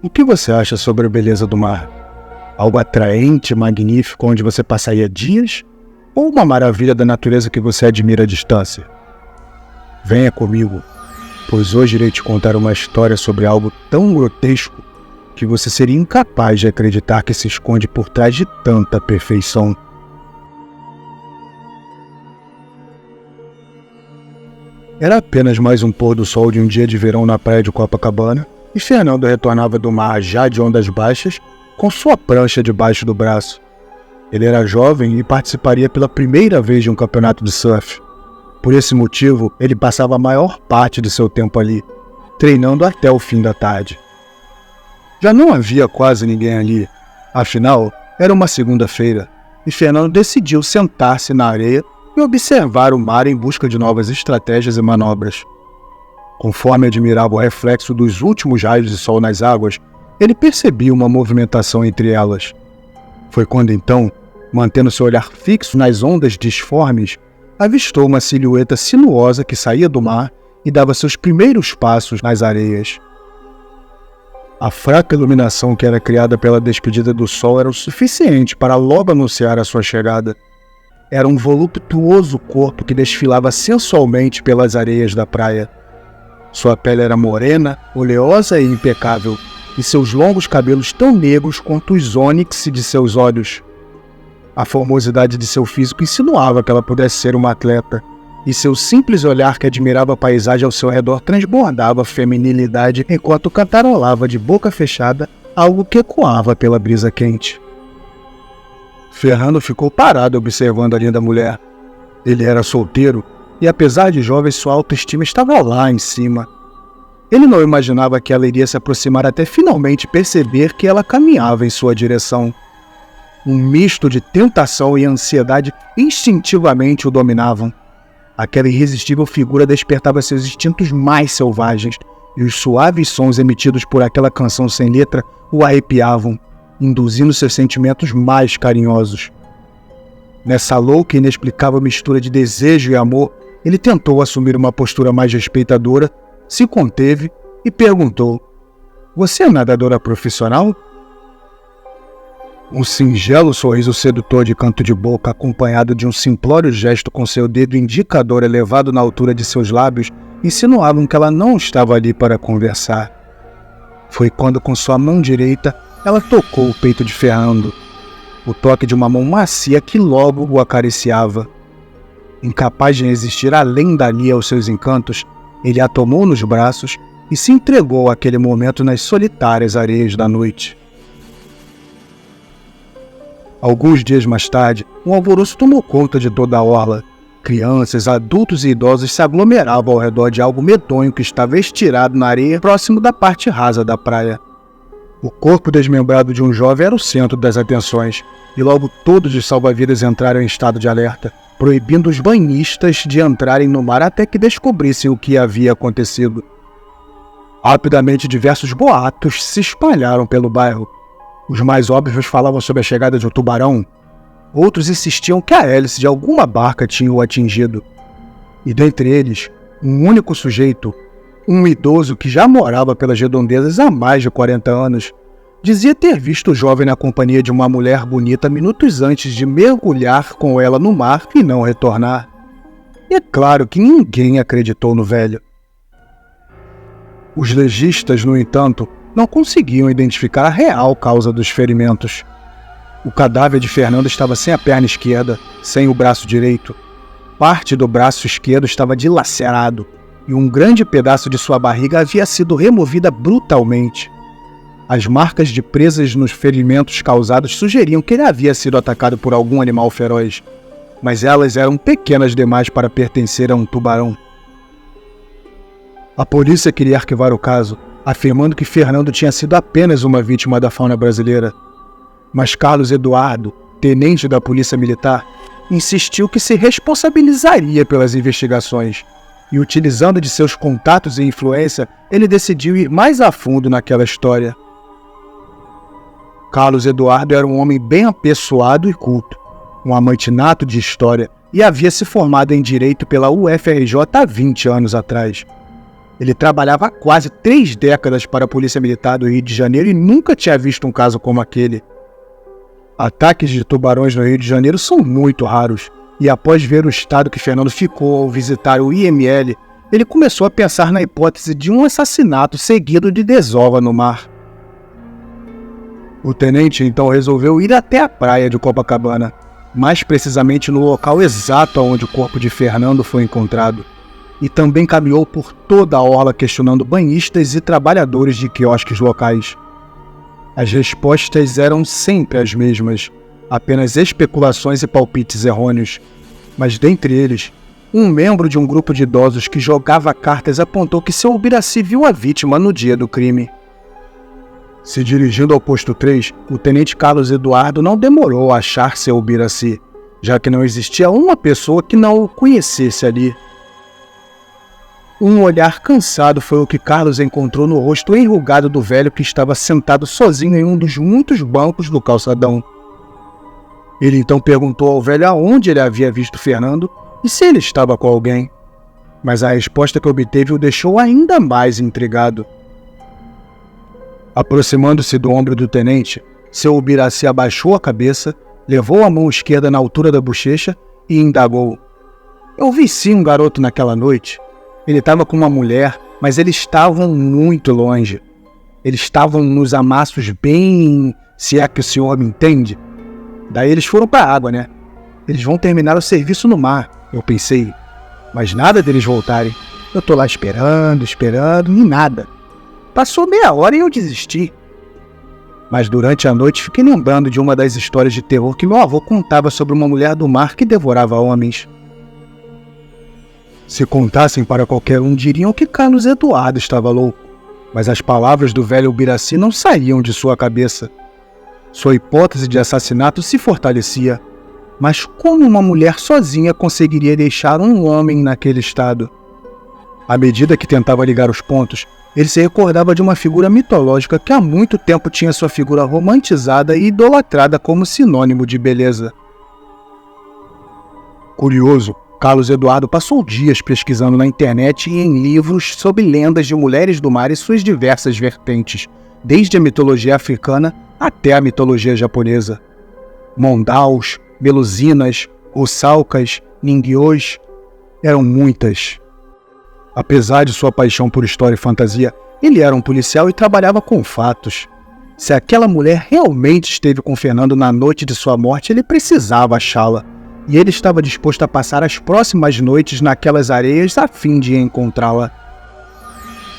O que você acha sobre a beleza do mar? Algo atraente, magnífico, onde você passaria dias? Ou uma maravilha da natureza que você admira à distância? Venha comigo, pois hoje irei te contar uma história sobre algo tão grotesco que você seria incapaz de acreditar que se esconde por trás de tanta perfeição. Era apenas mais um pôr do sol de um dia de verão na praia de Copacabana, e Fernando retornava do mar já de ondas baixas, com sua prancha debaixo do braço. Ele era jovem e participaria pela primeira vez de um campeonato de surf. Por esse motivo, ele passava a maior parte de seu tempo ali, treinando até o fim da tarde. Já não havia quase ninguém ali, afinal, era uma segunda-feira, e Fernando decidiu sentar-se na areia e observar o mar em busca de novas estratégias e manobras. Conforme admirava o reflexo dos últimos raios de sol nas águas, ele percebia uma movimentação entre elas. Foi quando então, mantendo seu olhar fixo nas ondas disformes, avistou uma silhueta sinuosa que saía do mar e dava seus primeiros passos nas areias. A fraca iluminação que era criada pela despedida do sol era o suficiente para logo anunciar a sua chegada. Era um voluptuoso corpo que desfilava sensualmente pelas areias da praia. Sua pele era morena, oleosa e impecável, e seus longos cabelos tão negros quanto os ônix de seus olhos. A formosidade de seu físico insinuava que ela pudesse ser uma atleta, e seu simples olhar que admirava a paisagem ao seu redor transbordava feminilidade enquanto cantarolava de boca fechada algo que ecoava pela brisa quente. Fernando ficou parado observando a linda mulher. Ele era solteiro e, apesar de jovem, sua autoestima estava lá em cima. Ele não imaginava que ela iria se aproximar até finalmente perceber que ela caminhava em sua direção. Um misto de tentação e ansiedade instintivamente o dominavam. Aquela irresistível figura despertava seus instintos mais selvagens, e os suaves sons emitidos por aquela canção sem letra o arrepiavam, induzindo seus sentimentos mais carinhosos. Nessa louca e inexplicável mistura de desejo e amor, ele tentou assumir uma postura mais respeitadora, se conteve e perguntou: "Você é nadadora profissional?" Um singelo sorriso sedutor de canto de boca, acompanhado de um simplório gesto com seu dedo indicador elevado na altura de seus lábios, insinuavam que ela não estava ali para conversar. Foi quando, com sua mão direita, ela tocou o peito de Fernando, o toque de uma mão macia que logo o acariciava. Incapaz de resistir além dali aos seus encantos, ele a tomou nos braços e se entregou àquele momento nas solitárias areias da noite. Alguns dias mais tarde, um alvoroço tomou conta de toda a orla. Crianças, adultos e idosos se aglomeravam ao redor de algo medonho que estava estirado na areia próximo da parte rasa da praia. O corpo desmembrado de um jovem era o centro das atenções, e logo todos os salva-vidas entraram em estado de alerta, proibindo os banhistas de entrarem no mar até que descobrissem o que havia acontecido. Rapidamente, diversos boatos se espalharam pelo bairro. Os mais óbvios falavam sobre a chegada de um tubarão. Outros insistiam que a hélice de alguma barca tinha o atingido. E dentre eles, um único sujeito, um idoso que já morava pelas redondezas há mais de 40 anos, dizia ter visto o jovem na companhia de uma mulher bonita minutos antes de mergulhar com ela no mar e não retornar. E é claro que ninguém acreditou no velho. Os legistas, no entanto, não conseguiam identificar a real causa dos ferimentos. O cadáver de Fernando estava sem a perna esquerda, sem o braço direito. Parte do braço esquerdo estava dilacerado, e um grande pedaço de sua barriga havia sido removida brutalmente. As marcas de presas nos ferimentos causados sugeriam que ele havia sido atacado por algum animal feroz, mas elas eram pequenas demais para pertencer a um tubarão. A polícia queria arquivar o caso, afirmando que Fernando tinha sido apenas uma vítima da fauna brasileira. Mas Carlos Eduardo, tenente da Polícia Militar, insistiu que se responsabilizaria pelas investigações, e utilizando de seus contatos e influência, ele decidiu ir mais a fundo naquela história. Carlos Eduardo era um homem bem apessoado e culto, um amante nato de história, e havia se formado em Direito pela UFRJ há 20 anos atrás. Ele trabalhava há quase 3 décadas para a Polícia Militar do Rio de Janeiro e nunca tinha visto um caso como aquele. Ataques de tubarões no Rio de Janeiro são muito raros, e após ver o estado que Fernando ficou ao visitar o IML, ele começou a pensar na hipótese de um assassinato seguido de desova no mar. O tenente então resolveu ir até a praia de Copacabana, mais precisamente no local exato onde o corpo de Fernando foi encontrado, e também caminhou por toda a orla questionando banhistas e trabalhadores de quiosques locais. As respostas eram sempre as mesmas, apenas especulações e palpites errôneos, mas dentre eles, um membro de um grupo de idosos que jogava cartas apontou que seu Ubiraci viu a vítima no dia do crime. Se dirigindo ao posto 3, o tenente Carlos Eduardo não demorou a achar seu Ubiraci, já que não existia uma pessoa que não o conhecesse ali. Um olhar cansado foi o que Carlos encontrou no rosto enrugado do velho que estava sentado sozinho em um dos muitos bancos do calçadão. Ele então perguntou ao velho aonde ele havia visto Fernando e se ele estava com alguém. Mas a resposta que obteve o deixou ainda mais intrigado. Aproximando-se do ombro do tenente, seu Ubiraci abaixou a cabeça, levou a mão esquerda na altura da bochecha e indagou. Eu vi sim um garoto naquela noite. Ele estava com uma mulher, mas eles estavam muito longe. Eles estavam nos amassos bem... se é que o senhor me entende. Daí eles foram para a água, né? Eles vão terminar o serviço no mar, eu pensei. Mas nada deles voltarem. Eu tô lá esperando, e nada. Passou meia hora e eu desisti. Mas durante a noite fiquei lembrando de uma das histórias de terror que meu avô contava sobre uma mulher do mar que devorava homens. Se contassem para qualquer um, diriam que Carlos Eduardo estava louco. Mas as palavras do velho Ubiraci não saíam de sua cabeça. Sua hipótese de assassinato se fortalecia. Mas como uma mulher sozinha conseguiria deixar um homem naquele estado? À medida que tentava ligar os pontos, ele se recordava de uma figura mitológica que há muito tempo tinha sua figura romantizada e idolatrada como sinônimo de beleza. Curioso, Carlos Eduardo passou dias pesquisando na internet e em livros sobre lendas de mulheres do mar e suas diversas vertentes, desde a mitologia africana até a mitologia japonesa. Mondaus, Melusinas, Russalcas, Ningyôs, eram muitas. Apesar de sua paixão por história e fantasia, ele era um policial e trabalhava com fatos. Se aquela mulher realmente esteve com Fernando na noite de sua morte, ele precisava achá-la. E ele estava disposto a passar as próximas noites naquelas areias a fim de encontrá-la.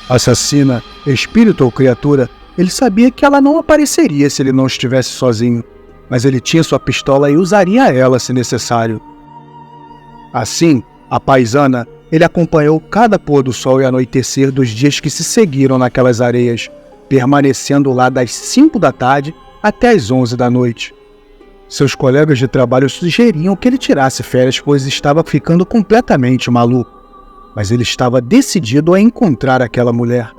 Assassina, espírito ou criatura, ele sabia que ela não apareceria se ele não estivesse sozinho, mas ele tinha sua pistola e usaria ela se necessário. Assim, a paisana, ele acompanhou cada pôr do sol e anoitecer dos dias que se seguiram naquelas areias, permanecendo lá das 5 da tarde até as 11 da noite. Seus colegas de trabalho sugeriam que ele tirasse férias, pois estava ficando completamente maluco. Mas ele estava decidido a encontrar aquela mulher.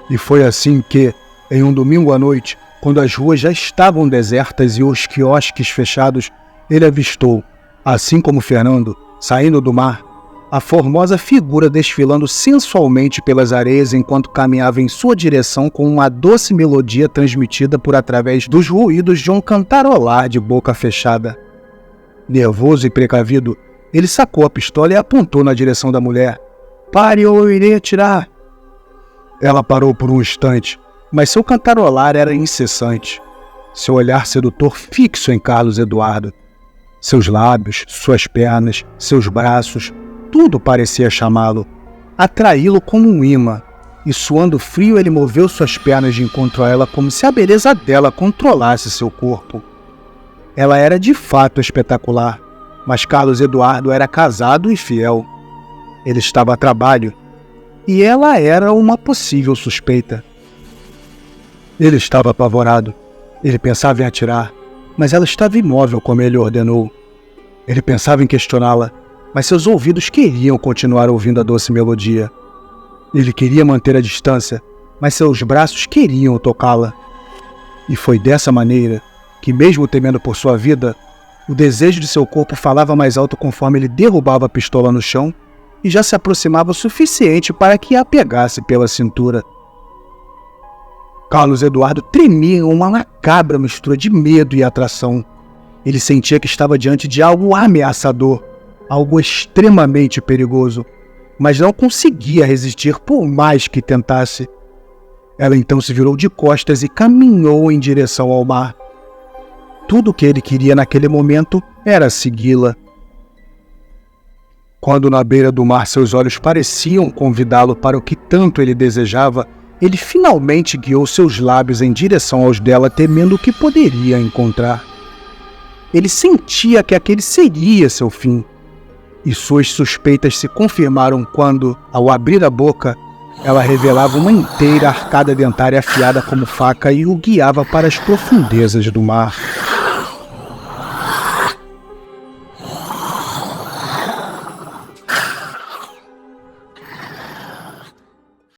E foi assim que, em um domingo à noite, quando as ruas já estavam desertas e os quiosques fechados, ele avistou, assim como Fernando, saindo do mar, a formosa figura desfilando sensualmente pelas areias enquanto caminhava em sua direção com uma doce melodia transmitida por através dos ruídos de um cantarolar de boca fechada. Nervoso e precavido, ele sacou a pistola e apontou na direção da mulher. "Pare ou eu irei atirar!" Ela parou por um instante, mas seu cantarolar era incessante. Seu olhar sedutor fixo em Carlos Eduardo. Seus lábios, suas pernas, seus braços, tudo parecia chamá-lo, atraí-lo como um imã, e suando frio ele moveu suas pernas de encontro a ela como se a beleza dela controlasse seu corpo. Ela era de fato espetacular, mas Carlos Eduardo era casado e fiel. Ele estava a trabalho, e ela era uma possível suspeita. Ele estava apavorado. Ele pensava em atirar, mas ela estava imóvel como ele ordenou. Ele pensava em questioná-la, mas seus ouvidos queriam continuar ouvindo a doce melodia. Ele queria manter a distância, mas seus braços queriam tocá-la. E foi dessa maneira que, mesmo temendo por sua vida, o desejo de seu corpo falava mais alto conforme ele derrubava a pistola no chão e já se aproximava o suficiente para que a pegasse pela cintura. Carlos Eduardo tremia em uma macabra mistura de medo e atração. Ele sentia que estava diante de algo ameaçador, algo extremamente perigoso, mas não conseguia resistir por mais que tentasse. Ela então se virou de costas e caminhou em direção ao mar. Tudo o que ele queria naquele momento era segui-la. Quando na beira do mar seus olhos pareciam convidá-lo para o que tanto ele desejava, ele finalmente guiou seus lábios em direção aos dela, temendo o que poderia encontrar. Ele sentia que aquele seria seu fim, e suas suspeitas se confirmaram quando, ao abrir a boca, ela revelava uma inteira arcada dentária afiada como faca e o guiava para as profundezas do mar.